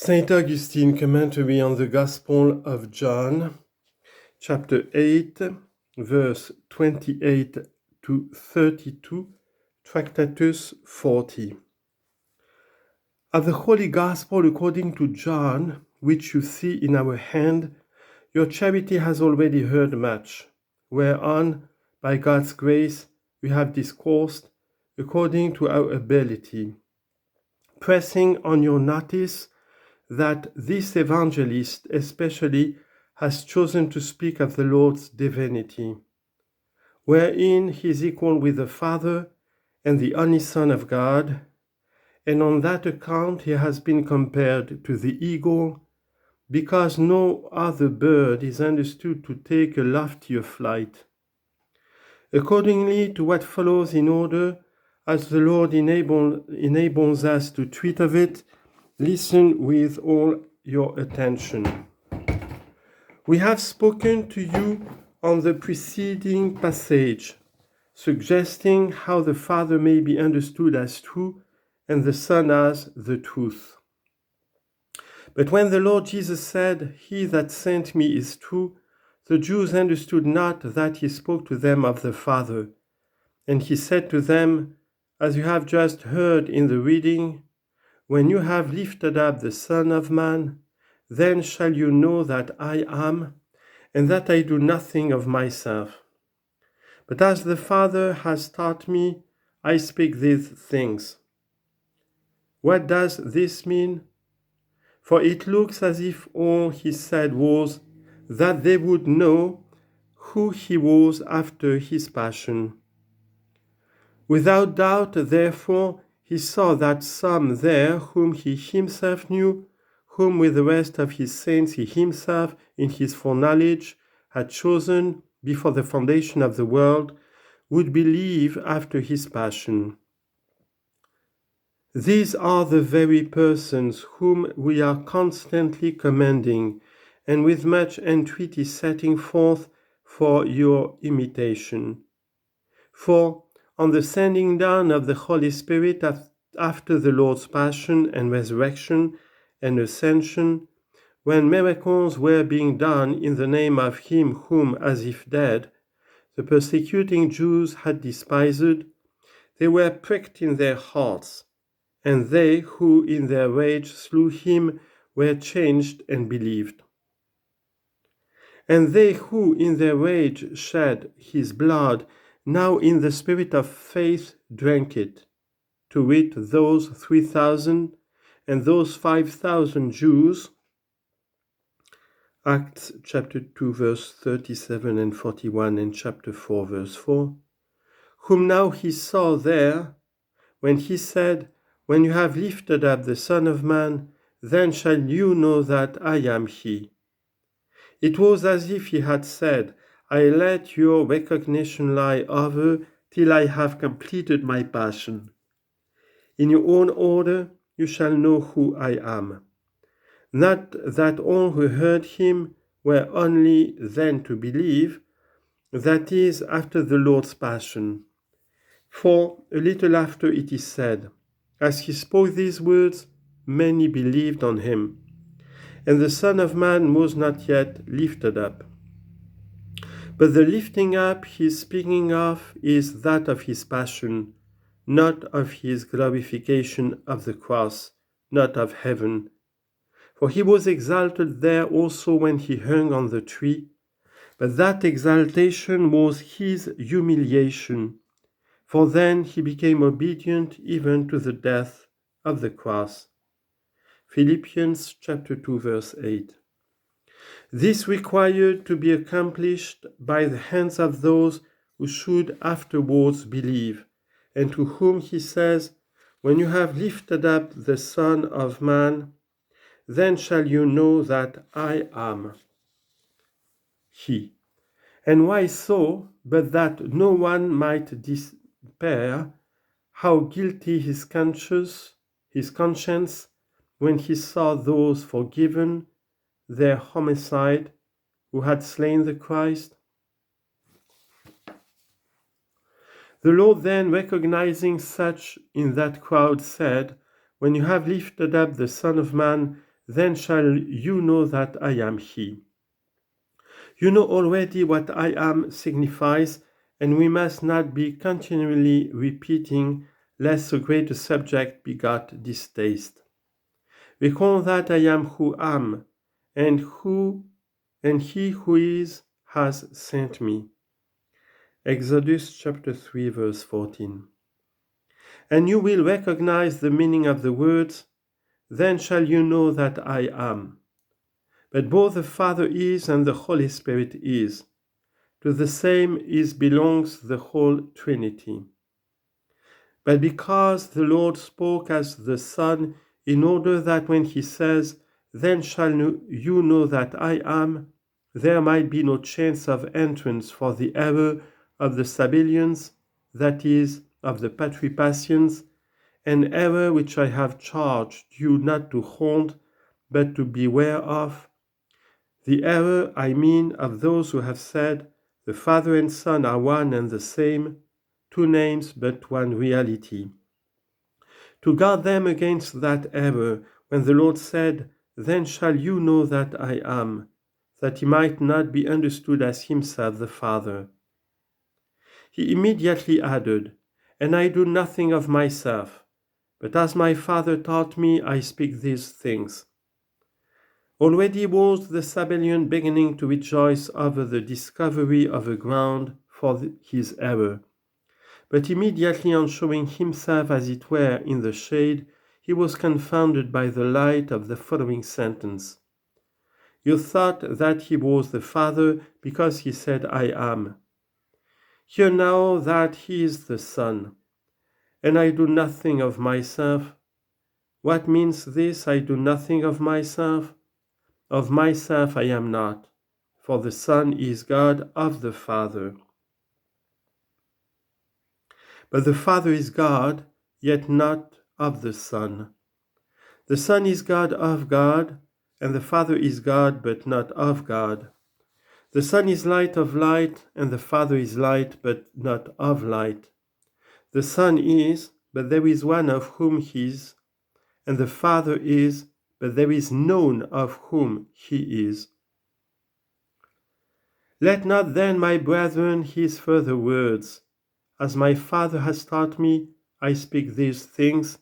St. Augustine Commentary on the Gospel of John, chapter 8, verse 28 to 32, Tractatus 40. Of the Holy Gospel according to John, which you see in our hand, your charity has already heard much, whereon, by God's grace, we have discoursed according to our ability, pressing on your notice that this evangelist especially has chosen to speak of the Lord's divinity, wherein he is equal with the Father and the only Son of God, and on that account he has been compared to the eagle, because no other bird is understood to take a loftier flight. Accordingly to what follows in order, as the Lord enables us to treat of it, listen with all your attention. We have spoken to you on the preceding passage, suggesting how the Father may be understood as true and the Son as the truth. But when the Lord Jesus said, "He that sent me is true," the Jews understood not that he spoke to them of the Father. And he said to them, as you have just heard in the reading, "When you have lifted up the Son of Man, then shall you know that I am, and that I do nothing of myself. But as the Father has taught me, I speak these things." What does this mean? For it looks as if all he said was that they would know who he was after his passion. Without doubt, therefore, he saw that some there whom he himself knew, whom with the rest of his saints he himself, in his foreknowledge, had chosen before the foundation of the world, would believe after his passion. These are the very persons whom we are constantly commending, and with much entreaty setting forth for your imitation. For, on the sending down of the Holy Spirit after the Lord's passion and resurrection and ascension, when miracles were being done in the name of him whom, as if dead, the persecuting Jews had despised, they were pricked in their hearts, and they who in their rage slew him were changed and believed. And they who in their rage shed his blood now in the spirit of faith drank it, to wit those 3,000 and those 5,000 Jews, Acts chapter 2 verse 37 and 41 and chapter 4 verse 4, whom now he saw there, when he said, "When you have lifted up the Son of Man, then shall you know that I am he." It was as if he had said, "I let your recognition lie over till I have completed my passion. In your own order you shall know who I am." Not that all who heard him were only then to believe, that is, after the Lord's passion. For a little after it is said, as he spoke these words, many believed on him, and the Son of Man was not yet lifted up. But the lifting up he is speaking of is that of his passion, not of his glorification of the cross, not of heaven. For he was exalted there also when he hung on the tree, but that exaltation was his humiliation, for then he became obedient even to the death of the cross. Philippians chapter 2 verse 8. This required to be accomplished by the hands of those who should afterwards believe, and to whom he says, "When you have lifted up the Son of Man, then shall you know that I am he." And why so, but that no one might despair how guilty his conscience, when he saw those forgiven their homicide who had slain the Christ? The Lord then, recognizing such in that crowd, said, "When you have lifted up the Son of Man, then shall you know that I am he. You know already what I am signifies, and we must not be continually repeating, lest so great a subject begot distaste. Recall that I am who am, and he who is has sent me. Exodus chapter 3 verse 14. And you will recognize the meaning of the words, then shall you know that I am. But both the Father is and the Holy Spirit is. To the same is belongs the whole Trinity. But because the Lord spoke as the Son, in order that when he says, then shall you know that I am, there might be no chance of entrance for the error of the Sabellians, that is, of the Patripassians, an error which I have charged you not to hold, but to beware of. The error, I mean, of those who have said, the Father and Son are one and the same, two names but one reality. To guard them against that error, when the Lord said, then shall you know that I am, that he might not be understood as himself the Father. He immediately added, and I do nothing of myself, but as my Father taught me, I speak these things. Already was the Sabellian beginning to rejoice over the discovery of a ground for his error. But immediately on showing himself as it were in the shade, he was confounded by the light of the following sentence. You thought that he was the Father because he said, I am. Hear now that he is the Son, and I do nothing of myself. What means this, I do nothing of myself? Of myself I am not, for the Son is God of the Father. But the Father is God, yet not of the Son. The Son is God of God, and the Father is God, but not of God. The Son is light of light, and the Father is light, but not of light. The Son is, but there is one of whom he is, and the Father is, but there is none of whom he is. Let not then, my brethren, his further words, as my Father has taught me, I speak these things,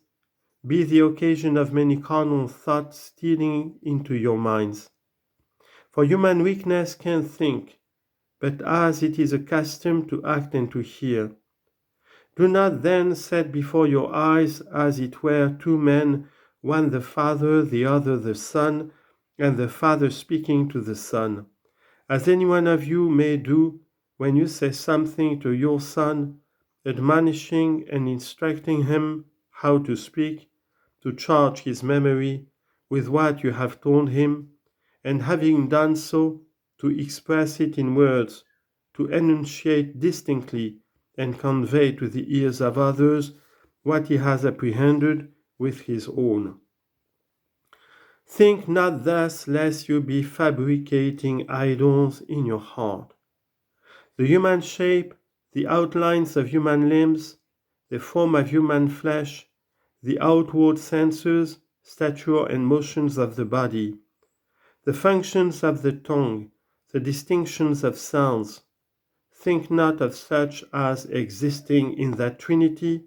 be the occasion of many carnal thoughts stealing into your minds. For human weakness can think, but as it is accustomed to act and to hear. Do not then set before your eyes as it were two men, one the Father, the other the Son, and the Father speaking to the Son. As any one of you may do when you say something to your son, admonishing and instructing him how to speak, to charge his memory with what you have told him, and having done so, to express it in words, to enunciate distinctly and convey to the ears of others what he has apprehended with his own. Think not thus, lest you be fabricating idols in your heart. The human shape, the outlines of human limbs, the form of human flesh, the outward senses, stature and motions of the body, the functions of the tongue, the distinctions of sounds, think not of such as existing in that Trinity,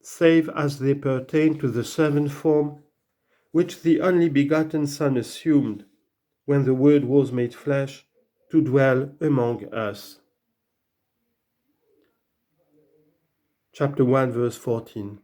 save as they pertain to the servant form, which the only begotten Son assumed, when the Word was made flesh, to dwell among us. Chapter 1, verse 14.